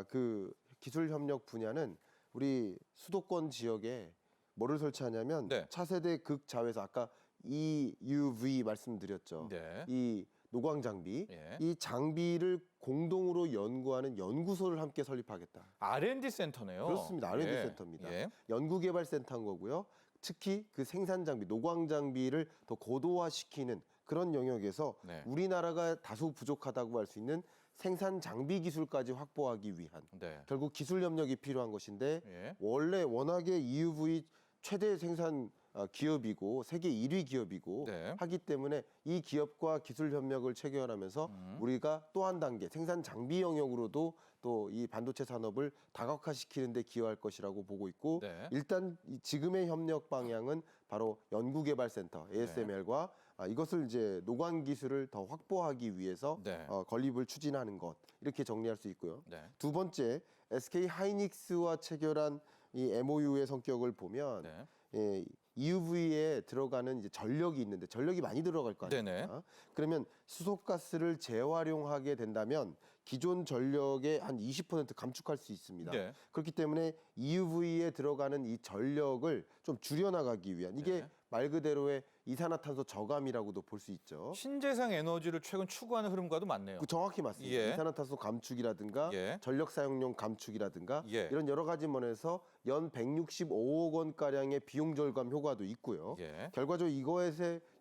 그 기술 협력 분야는 우리 수도권 지역에 뭐를 설치하냐면 네. 차세대 극자회사 아까 EUV 말씀드렸죠. 네. 이 노광 장비, 예. 이 장비를 공동으로 연구하는 연구소를 함께 설립하겠다. R&D 센터네요. 그렇습니다. R&D 예. 센터입니다. 예. 연구개발센터인 거고요. 특히 그 생산 장비, 노광 장비를 더 고도화시키는 그런 영역에서 네. 우리나라가 다소 부족하다고 할 수 있는 생산 장비 기술까지 확보하기 위한 네. 결국 기술 협력이 필요한 것인데 예. 원래 워낙에 EUV 최대 생산 기업이고 세계 1위 기업이고 네. 하기 때문에 이 기업과 기술 협력을 체결하면서 우리가 또 한 단계 생산 장비 영역으로도 또 이 반도체 산업을 다각화시키는 데 기여할 것이라고 보고 있고 네. 일단 지금의 협력 방향은 바로 연구개발센터 ASML과 이것을 이제 노광 기술을 더 확보하기 위해서 네. 건립을 추진하는 것 이렇게 정리할 수 있고요. 네. 두 번째 SK 하이닉스와 체결한 이 MOU의 성격을 보면 네. 예, EUV에 들어가는 이제 전력이 있는데 전력이 많이 들어갈 거 아닙니까? 네네. 그러면 수소가스를 재활용하게 된다면 기존 전력의 한 20% 감축할 수 있습니다. 네. 그렇기 때문에 EUV에 들어가는 이 전력을 좀 줄여나가기 위한 이게 네. 말 그대로의 이산화탄소 저감이라고도 볼 수 있죠. 신재생 에너지를 최근 추구하는 흐름과도 맞네요. 그 정확히 맞습니다. 예. 이산화탄소 감축이라든가 예. 전력 사용량 감축이라든가 예. 이런 여러 가지 면에서 연 165억 원 가량의 비용 절감 효과도 있고요. 예. 결과적으로 이거의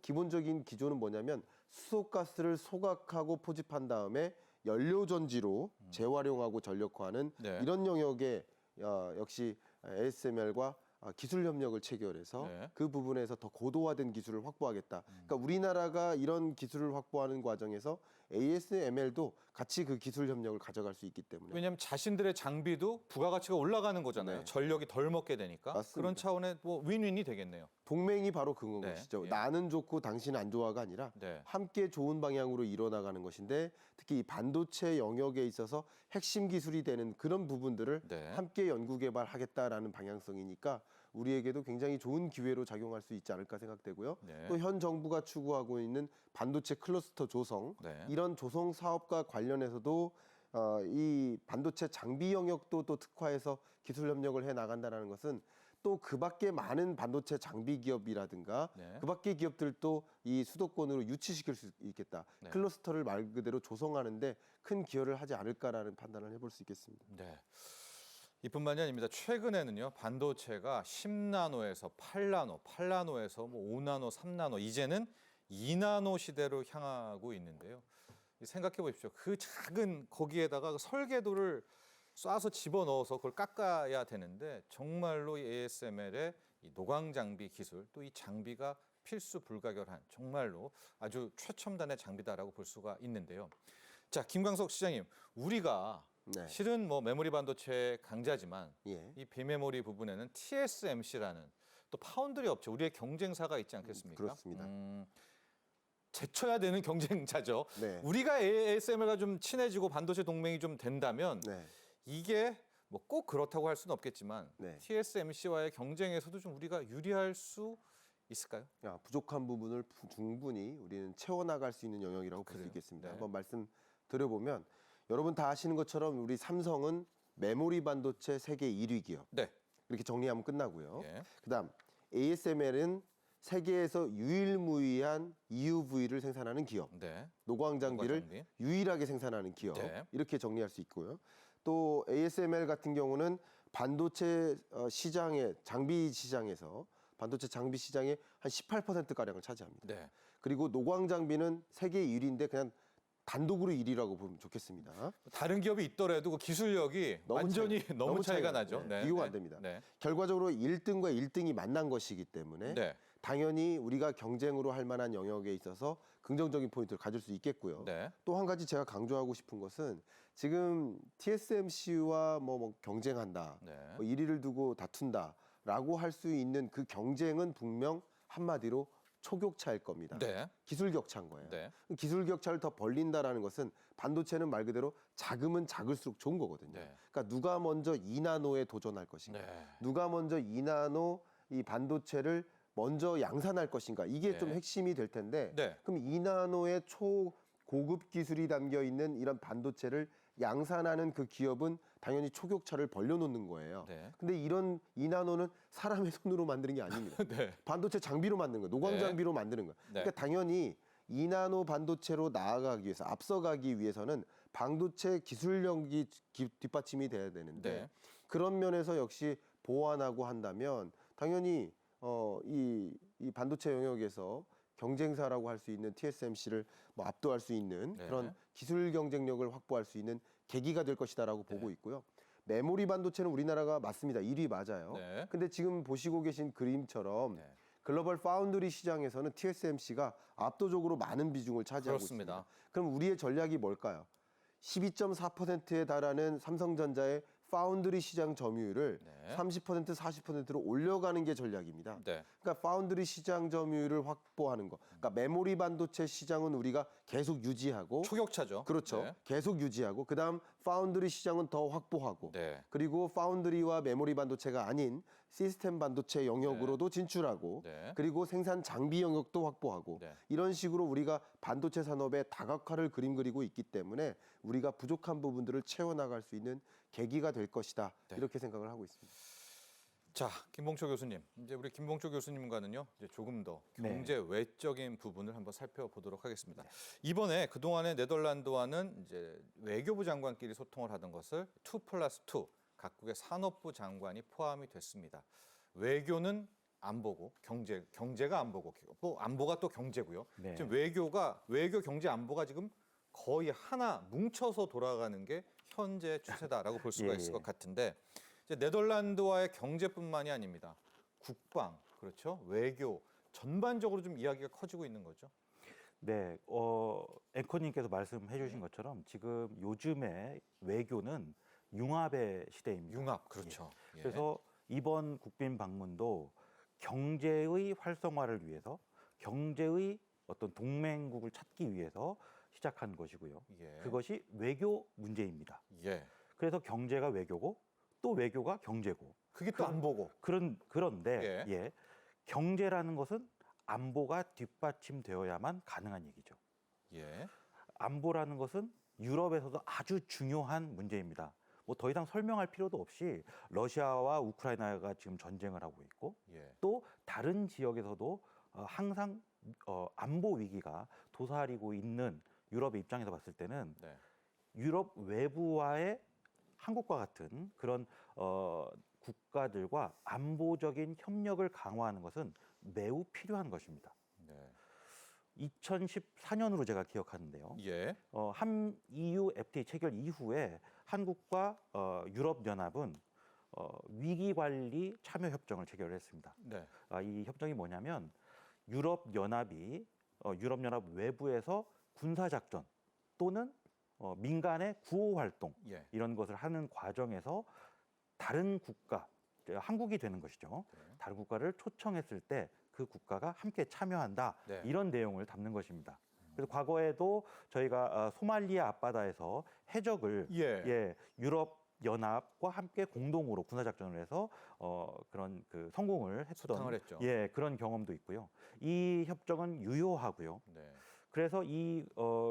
기본적인 기조는 뭐냐면 수소가스를 소각하고 포집한 다음에 연료 전지로 재활용하고 전력화하는 네. 이런 영역에 역시 ASML과 기술 협력을 체결해서 네. 그 부분에서 더 고도화된 기술을 확보하겠다. 그러니까 우리나라가 이런 기술을 확보하는 과정에서 ASML도 같이 그 기술 협력을 가져갈 수 있기 때문에 왜냐하면 자신들의 장비도 부가가치가 올라가는 거잖아요. 네. 전력이 덜 먹게 되니까. 맞습니다. 그런 차원의 뭐 윈윈이 되겠네요. 동맹이 바로 그건 네. 것이죠. 예. 나는 좋고 당신은 안 좋아가 아니라 네. 함께 좋은 방향으로 이뤄나가는 것인데 특히 이 반도체 영역에 있어서 핵심 기술이 되는 그런 부분들을 네. 함께 연구 개발하겠다라는 방향성이니까 우리에게도 굉장히 좋은 기회로 작용할 수 있지 않을까 생각되고요. 네. 또 현 정부가 추구하고 있는 반도체 클러스터 조성 네. 이런 조성 사업과 관련해서도 이 반도체 장비 영역도 또 특화해서 기술 협력을 해 나간다는 것은 또 그밖에 많은 반도체 장비 기업이라든가 네. 그밖에 기업들도 이 수도권으로 유치시킬 수 있겠다. 네. 클러스터를 말 그대로 조성하는데 큰 기여를 하지 않을까라는 판단을 해볼 수 있겠습니다. 네. 이뿐만이 아닙니다. 최근에는요, 반도체가 10나노에서 8나노, 8나노에서 뭐 5나노, 3나노, 이제는 2나노 시대로 향하고 있는데요. 생각해 보십시오. 그 작은 거기에다가 그 설계도를 쏴서 집어넣어서 그걸 깎아야 되는데 정말로 이 ASML의 이 노광 장비 기술 또 이 장비가 필수 불가결한 정말로 아주 최첨단의 장비다라고 볼 수가 있는데요. 자, 김광석 시장님, 우리가 네. 실은 뭐 메모리 반도체 강자지만 예. 이 비메모리 부분에는 TSMC라는 또 파운드리 업체 우리의 경쟁사가 있지 않겠습니까? 그렇습니다. 제쳐야 되는 경쟁자죠. 네. 우리가 ASML과 좀 친해지고 반도체 동맹이 좀 된다면 네. 이게 뭐 꼭 그렇다고 할 수는 없겠지만 네. TSMC와의 경쟁에서도 좀 우리가 유리할 수 있을까요? 부족한 부분을 충분히 우리는 채워나갈 수 있는 영역이라고 볼 수 그래요? 있겠습니다. 네. 한번 말씀드려보면 여러분 다 아시는 것처럼 우리 삼성은 메모리 반도체 세계 1위 기업 네. 이렇게 정리하면 끝나고요. 예. 그다음 ASML은 세계에서 유일무이한 EUV를 생산하는 기업, 네. 노광 장비를 노광 장비. 유일하게 생산하는 기업 네. 이렇게 정리할 수 있고요. 또 ASML 같은 경우는 반도체 시장의 장비 시장에서 반도체 장비 시장의 한 18% 가량을 차지합니다. 네. 그리고 노광 장비는 세계 1위인데 그냥 단독으로 1위라고 보면 좋겠습니다. 다른 기업이 있더라도 그 기술력이 너무 완전히 너무 차이가 나죠. 네, 비교가 안 됩니다. 네. 결과적으로 1등과 1등이 만난 것이기 때문에 네. 당연히 우리가 경쟁으로 할 만한 영역에 있어서 긍정적인 포인트를 가질 수 있겠고요. 네. 또 한 가지 제가 강조하고 싶은 것은 지금 TSMC와 뭐 경쟁한다, 네. 뭐 1위를 두고 다툰다라고 할 수 있는 그 경쟁은 분명 한마디로 초격차일 겁니다. 네. 기술 격차인 거예요. 네. 기술 격차를 더 벌린다라는 것은 반도체는 말 그대로 작으면 작을수록 좋은 거거든요. 네. 그러니까 누가 먼저 2나노에 도전할 것인가, 네. 누가 먼저 2나노 이 반도체를 먼저 양산할 것인가, 이게 네. 좀 핵심이 될 텐데 네. 그럼 2나노의 초고급 기술이 담겨 있는 이런 반도체를 양산하는 그 기업은 당연히 초격차를 벌려놓는 거예요. 네. 근데 이런 2나노는 사람의 손으로 만드는 게 아닙니다. 네. 반도체 장비로 만드는 거예요. 노광 네. 장비로 만드는 거예요. 네. 그러니까 당연히 2나노 반도체로 나아가기 위해서, 앞서가기 위해서는 반도체 기술력이 뒷받침이 돼야 되는데 네. 그런 면에서 역시 보완하고 한다면 당연히 이 반도체 영역에서 경쟁사라고 할 수 있는 TSMC를 뭐 압도할 수 있는 네. 그런 기술 경쟁력을 확보할 수 있는 계기가 될 것이다라고 보고 있고요. 메모리 반도체는 우리나라가 맞습니다. 1위 맞아요. 네. 근데 지금 보시고 계신 그림처럼 네. 글로벌 파운드리 시장에서는 TSMC가 압도적으로 많은 비중을 차지하고 그렇습니다. 있습니다. 그럼 우리의 전략이 뭘까요? 12.4%에 달하는 삼성전자의 파운드리 시장 점유율을 네. 30%, 40%로 올려가는 게 전략입니다. 네. 그러니까 파운드리 시장 점유율을 확보하는 거. 그러니까 메모리 반도체 시장은 우리가 계속 유지하고, 초격차죠. 그렇죠. 네. 계속 유지하고, 그다음 파운드리 시장은 더 확보하고, 네. 그리고 파운드리와 메모리 반도체가 아닌 시스템 반도체 영역으로도 진출하고, 네. 그리고 생산 장비 영역도 확보하고, 네. 이런 식으로 우리가 반도체 산업의 다각화를 그리고 있기 때문에 우리가 부족한 부분들을 채워나갈 수 있는 계기가 될 것이다. 네. 이렇게 생각을 하고 있습니다. 자, 김봉초 교수님. 이제 우리 김봉초 교수님과는요, 이제 조금 더 네. 경제 외적인 부분을 한번 살펴보도록 하겠습니다. 이번에 그동안에 네덜란드와는 이제 외교부 장관끼리 소통을 하던 것을 2+2 각국의 산업부 장관이 포함이 됐습니다. 외교는 안 보고 경제가 안 보고 또 안보가 또 경제고요. 네. 지금 외교 경제 안보가 지금 거의 하나 뭉쳐서 돌아가는 게 현재 추세다라고 볼 수가 예, 있을 예. 것 같은데 이제 네덜란드와의 경제뿐만이 아닙니다. 국방, 그렇죠? 외교 전반적으로 좀 이야기가 커지고 있는 거죠. 네, 앵커님께서 말씀해 주신 것처럼 지금 요즘의 외교는 융합의 시대입니다. 융합, 그렇죠. 예. 그래서 이번 국빈 방문도 경제의 활성화를 위해서, 경제의 어떤 동맹국을 찾기 위해서 시작한 것이고요. 예. 그것이 외교 문제입니다. 예. 그래서 경제가 외교고 또 외교가 경제고. 그게 또 안 보고. 그런데 예. 예, 경제라는 것은 안보가 뒷받침되어야만 가능한 얘기죠. 예. 안보라는 것은 유럽에서도 아주 중요한 문제입니다. 뭐 더 이상 설명할 필요도 없이 러시아와 우크라이나가 지금 전쟁을 하고 있고 예. 또 다른 지역에서도 항상 안보 위기가 도사리고 있는 유럽의 입장에서 봤을 때는 네. 유럽 외부와의 한국과 같은 그런 국가들과 안보적인 협력을 강화하는 것은 매우 필요한 것입니다. 네. 2014년으로 제가 기억하는데요. 예. 한 EU FTA 체결 이후에 한국과 유럽연합은 위기관리 참여 협정을 체결을 했습니다. 네. 이 협정이 뭐냐면 유럽연합이 유럽연합 외부에서 군사작전 또는 민간의 구호 활동 예. 이런 것을 하는 과정에서 다른 국가, 한국이 되는 것이죠. 네. 다른 국가를 초청했을 때 그 국가가 함께 참여한다. 네. 이런 내용을 담는 것입니다. 그래서 과거에도 저희가 소말리아 앞바다에서 해적을 예. 유럽 연합과 함께 공동으로 군사작전을 해서 그런 그 성공을 소탕을 했던 했죠. 그런 경험도 있고요. 이 협정은 유효하고요. 네. 그래서 이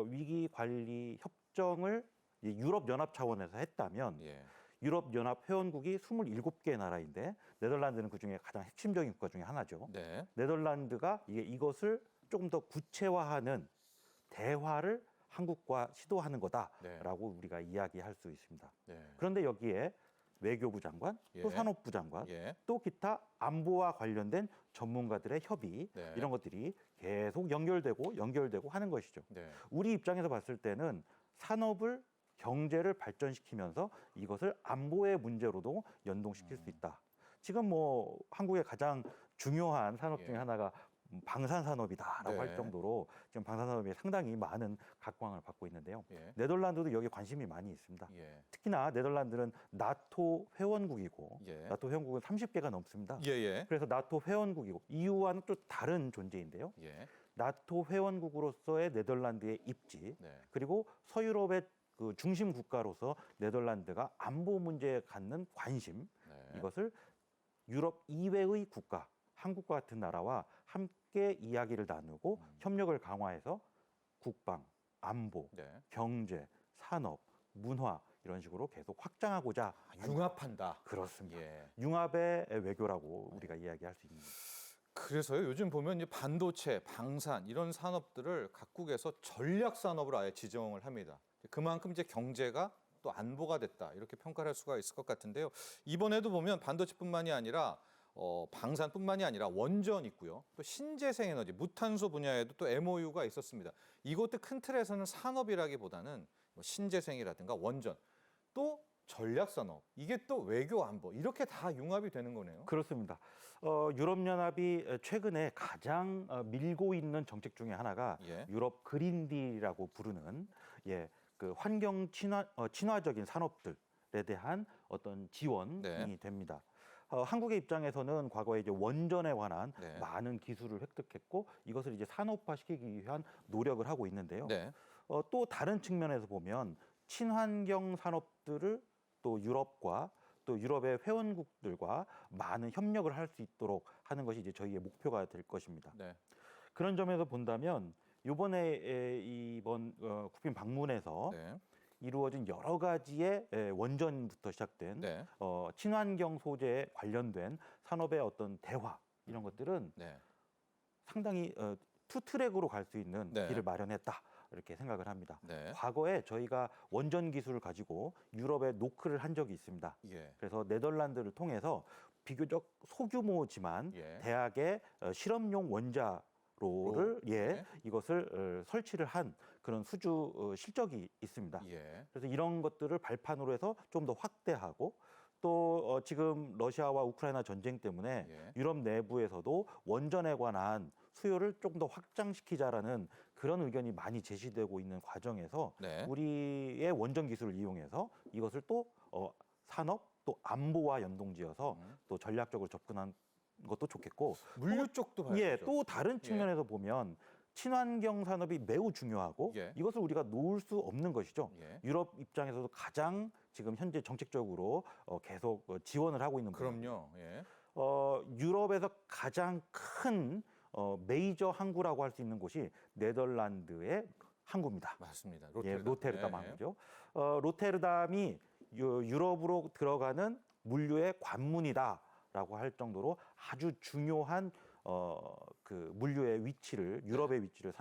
위기 관리 협정을 유럽 연합 차원에서 했다면 예. 유럽 연합 회원국이 27개 나라인데 네덜란드는 그중에 가장 핵심적인 국가 중에 하나죠. 네. 네덜란드가 이것을 조금 더 구체화하는 대화를 한국과 시도하는 거다라고 우리가 이야기할 수 있습니다. 네. 그런데 여기에 외교부 장관, 또 예. 산업부 장관, 예. 또 기타 안보와 관련된 전문가들의 협의 네. 이런 것들이 계속 연결되고 하는 것이죠. 네. 우리 입장에서 봤을 때는 산업을 경제를 발전시키면서 이것을 안보의 문제로도 연동시킬 수 있다. 지금 뭐 한국의 가장 중요한 산업 중에 예. 하나가 방산 산업이다라고 네. 할 정도로 지금 방산 산업이 상당히 많은 각광을 받고 있는데요. 예. 네덜란드도 여기 관심이 많이 있습니다. 예. 특히나 네덜란드는 나토 회원국이고 예. 나토 회원국은 30개가 넘습니다. 예. 예. 그래서 나토 회원국이고 EU와는 또 다른 존재인데요. 예. 나토 회원국으로서의 네덜란드의 입지 네. 그리고 서유럽의 그 중심 국가로서 네덜란드가 안보 문제에 갖는 관심 네. 이것을 유럽 이외의 국가 한국과 같은 나라와 함께 이야기를 나누고 협력을 강화해서 국방, 안보, 네. 경제, 산업, 문화 이런 식으로 계속 확장하고자 융합한다. 그렇습니다. 예. 융합의 외교라고 우리가 이야기할 수 있는 거죠. 그래서요, 요즘 보면 이 반도체, 방산 이런 산업들을 각국에서 전략 산업으로 아예 지정을 합니다. 그만큼 이제 경제가 또 안보가 됐다 이렇게 평가를 할 수가 있을 것 같은데요. 이번에도 보면 반도체뿐만이 아니라 방산뿐만이 아니라 원전 있고요. 또 신재생 에너지, 무탄소 분야에도 또 MOU가 있었습니다. 이것도 큰 틀에서는 산업이라기보다는 뭐 신재생이라든가 원전, 또 전략 산업, 이게 또 외교 안보 이렇게 다 융합이 되는 거네요. 그렇습니다. 유럽연합이 최근에 가장 밀고 있는 정책 중에 하나가 예. 유럽 그린딜이라고 부르는 그 환경 친화적인 산업들에 대한 어떤 지원이 네. 됩니다. 한국의 입장에서는 과거에 이제 원전에 관한 네. 많은 기술을 획득했고 이것을 이제 산업화시키기 위한 노력을 하고 있는데요. 네. 또 다른 측면에서 보면 친환경 산업들을 또 유럽과 또 유럽의 회원국들과 많은 협력을 할 수 있도록 하는 것이 이제 저희의 목표가 될 것입니다. 네. 그런 점에서 본다면 이번 국빈 방문에서 네. 이루어진 여러 가지의 원전부터 시작된 네. 친환경 소재에 관련된 산업의 어떤 대화 이런 것들은 네. 상당히 투 트랙으로 갈 수 있는 네. 길을 마련했다 이렇게 생각을 합니다. 네. 과거에 저희가 원전 기술을 가지고 유럽에 노크를 한 적이 있습니다. 예. 그래서 네덜란드를 통해서 비교적 소규모지만 예. 대학의 실험용 원자로를 네. 이것을 설치를 한 그런 수주 실적이 있습니다. 예. 그래서 이런 것들을 발판으로 해서 좀 더 확대하고 또 지금 러시아와 우크라이나 전쟁 때문에 예. 유럽 내부에서도 원전에 관한 수요를 조금 더 확장시키자라는 그런 의견이 많이 제시되고 있는 과정에서 네. 우리의 원전 기술을 이용해서 이것을 또 산업 또 안보와 연동지어서 또 전략적으로 접근한 것도 좋겠고 물류 쪽도 봐야죠. 예, 또 다른 측면에서 보면 친환경 산업이 매우 중요하고 예. 이것을 우리가 놓을 수 없는 것이죠. 예. 유럽 입장에서도 가장 지금 현재 정책적으로 계속 지원을 하고 있는 부분입니다. 그럼요. 예. 유럽에서 가장 큰 메이저 항구라고 할 수 있는 곳이 네덜란드의 항구입니다. 맞습니다. 로테르담 예. 항구죠. 로테르담이 유럽으로 들어가는 물류의 관문이다라고 할 정도로 아주 중요한 그 물류의 위치를 유럽의 위치를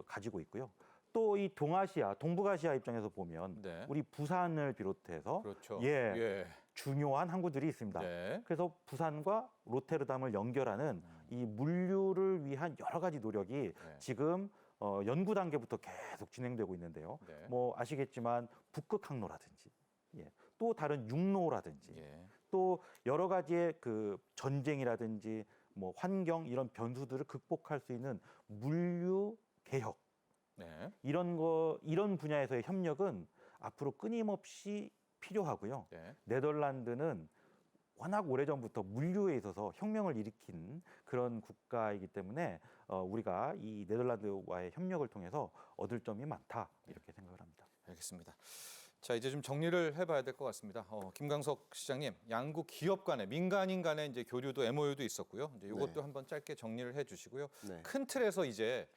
가지고 있고요. 또 이 동아시아, 동북아시아 입장에서 보면 네. 우리 부산을 비롯해서 그렇죠. 예. 중요한 항구들이 있습니다. 네. 그래서 부산과 로테르담을 연결하는 이 물류를 위한 여러 가지 노력이 네. 지금 연구 단계부터 계속 진행되고 있는데요. 네. 뭐 아시겠지만 북극 항로라든지 또 다른 육로라든지 예. 또 여러 가지의 그 전쟁이라든지 뭐 환경 이런 변수들을 극복할 수 있는 물류 개혁 네. 이런 분야에서의 협력은 앞으로 끊임없이 필요하고요. 네. 네덜란드는 워낙 오래전부터 물류에 있어서 혁명을 일으킨 그런 국가이기 때문에 우리가 이 네덜란드와의 협력을 통해서 얻을 점이 많다 이렇게 생각을 합니다. 알겠습니다. 자, 이제 좀 정리를 해봐야 될 것 같습니다. 김강석 시장님, 양국 기업 간에 민간인 간에 이제 교류도 MOU도 있었고요. 이제 이것도 네. 한번 짧게 정리를 해주시고요. 네. 큰 틀에서 이제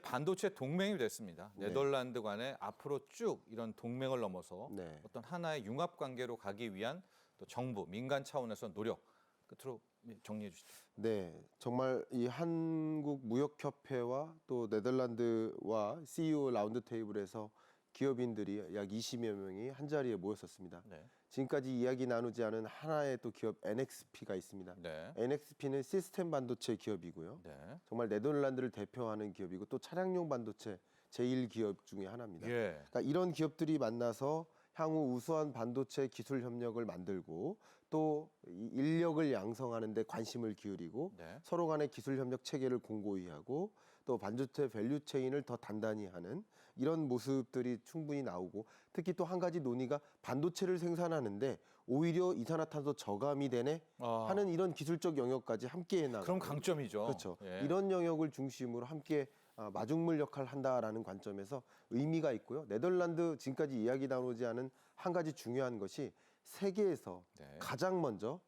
반도체 동맹이 됐습니다. 네. 네덜란드 간에 앞으로 쭉 이런 동맹을 넘어서 네. 어떤 하나의 융합 관계로 가기 위한 또 정부, 민간 차원에서 노력 끝으로 정리해 주시죠. 네, 정말 이 한국무역협회와 또 네덜란드와 CEO 라운드 테이블에서 기업인들이 약 20여 명이 한 자리에 모였었습니다. 네. 지금까지 이야기 나누지 않은 하나의 또 기업 NXP가 있습니다. 네. NXP는 시스템 반도체 기업이고요. 네. 정말 네덜란드를 대표하는 기업이고 또 차량용 반도체 제1기업 중에 하나입니다. 예. 그러니까 이런 기업들이 만나서 향후 우수한 반도체 기술 협력을 만들고 또 인력을 양성하는 데 관심을 기울이고 네. 서로 간의 기술 협력 체계를 공고히 하고 또 반도체 밸류 체인을 더 단단히 하는 이런 모습들이 충분히 나오고 특히 또 한 가지 논의가 반도체를 생산하는데 오히려 이산화탄소 저감이 되네 하는 이런 기술적 영역까지 함께 해나가는 그럼 강점이죠. 그렇죠. 예. 이런 영역을 중심으로 함께 마중물 역할을 한다라는 관점에서 의미가 있고요. 네덜란드 지금까지 이야기 나오지 않은 한 가지 중요한 것이 세계에서 네. 가장 먼저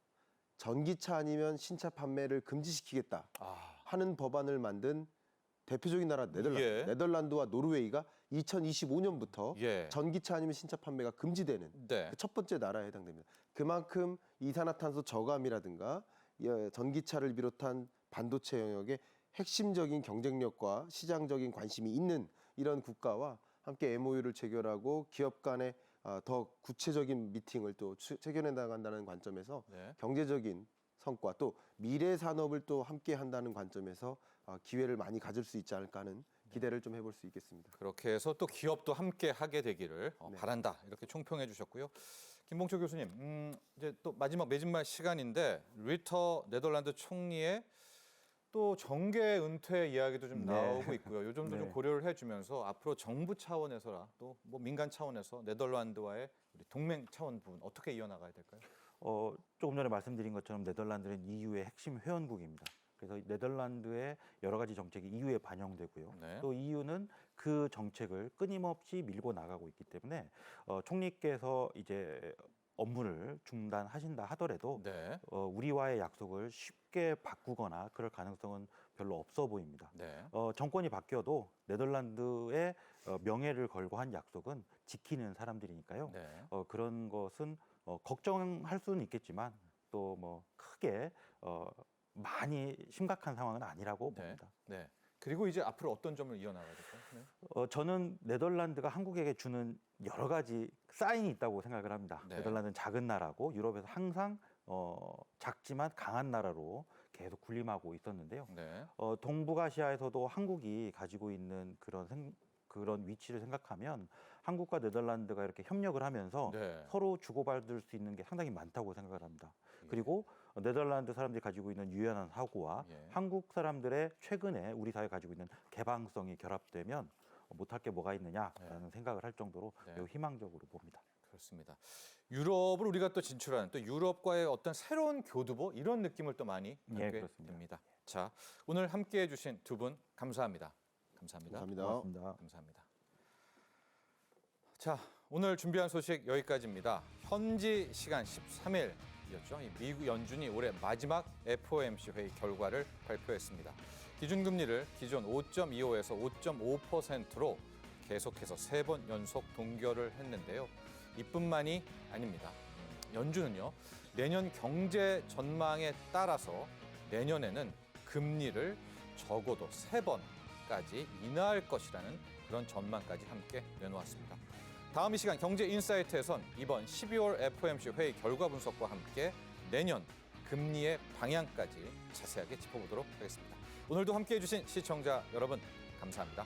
전기차 아니면 신차 판매를 금지시키겠다 아, 하는 법안을 만든 대표적인 나라 네덜란드. 예. 네덜란드와 노르웨이가 2025년부터 예. 전기차 아니면 신차 판매가 금지되는 네. 그 첫 번째 나라에 해당됩니다. 그만큼 이산화탄소 저감이라든가 전기차를 비롯한 반도체 영역에 핵심적인 경쟁력과 시장적인 관심이 있는 이런 국가와 함께 MOU를 체결하고 기업 간의 더 구체적인 미팅을 또 체결해 나간다는 관점에서 네. 경제적인 성과 또 미래 산업을 또 함께 한다는 관점에서 기회를 많이 가질 수 있지 않을까 하는 기대를 좀 해볼 수 있겠습니다. 그렇게 해서 또 기업도 함께 하게 되기를 네. 바란다. 이렇게 총평해 주셨고요. 김봉철 교수님, 이제 또 마지막 매진말 시간인데 리터 네덜란드 총리의 또 정계 은퇴 이야기도 좀 네. 나오고 있고요. 요 점도 좀 네. 고려를 해주면서 앞으로 정부 차원에서라 또 뭐 민간 차원에서 네덜란드와의 우리 동맹 차원 부분 어떻게 이어나가야 될까요? 조금 전에 말씀드린 것처럼 네덜란드는 EU의 핵심 회원국입니다. 그래서 네덜란드의 여러 가지 정책이 EU에 반영되고요. 네. 또 EU는 그 정책을 끊임없이 밀고 나가고 있기 때문에 총리께서 이제 업무를 중단하신다 하더라도 네. 우리와의 약속을 쉽게 바꾸거나 그럴 가능성은 별로 없어 보입니다. 네. 정권이 바뀌어도 네덜란드의 명예를 걸고 한 약속은 지키는 사람들이니까요. 네. 그런 것은 걱정할 수는 있겠지만 또 뭐 크게 많이 심각한 상황은 아니라고 네. 봅니다. 네. 그리고 이제 앞으로 어떤 점을 이어나가야 될까요? 네. 저는 네덜란드가 한국에게 주는 여러 가지 사인이 있다고 생각을 합니다. 네. 네덜란드는 작은 나라고 유럽에서 항상 작지만 강한 나라로 계속 군림하고 있었는데요. 네. 동북아시아에서도 한국이 가지고 있는 그런 위치를 생각하면 한국과 네덜란드가 이렇게 협력을 하면서 네. 서로 주고받을 수 있는 게 상당히 많다고 생각을 합니다. 예. 그리고 네덜란드 사람들이 가지고 있는 유연한 사고와 예. 한국 사람들의 최근에 우리 사회가 가지고 있는 개방성이 결합되면 못할 게 뭐가 있느냐라는 생각을 할 정도로 네. 매우 희망적으로 봅니다. 그렇습니다. 유럽을 우리가 또 진출하는 또 유럽과의 어떤 새로운 교두보 이런 느낌을 또 많이 예, 받게 그렇습니다. 됩니다. 자, 오늘 함께해 주신 두 분 감사합니다. 감사합니다. 감사합니다. 고맙습니다. 감사합니다. 자, 오늘 준비한 소식 여기까지입니다. 현지 시간 13일이었죠. 미국 연준이 올해 마지막 FOMC 회의 결과를 발표했습니다. 기준금리를 기존 5.25에서 5.5%로 계속해서 3번 연속 동결을 했는데요. 이뿐만이 아닙니다. 연준은요, 내년 경제 전망에 따라서 내년에는 금리를 적어도 3번까지 인하할 것이라는 그런 전망까지 함께 내놓았습니다. 다음 이 시간 경제인사이트에선 이번 12월 FOMC 회의 결과 분석과 함께 내년 금리의 방향까지 자세하게 짚어보도록 하겠습니다. 오늘도 함께해 주신 시청자 여러분 감사합니다.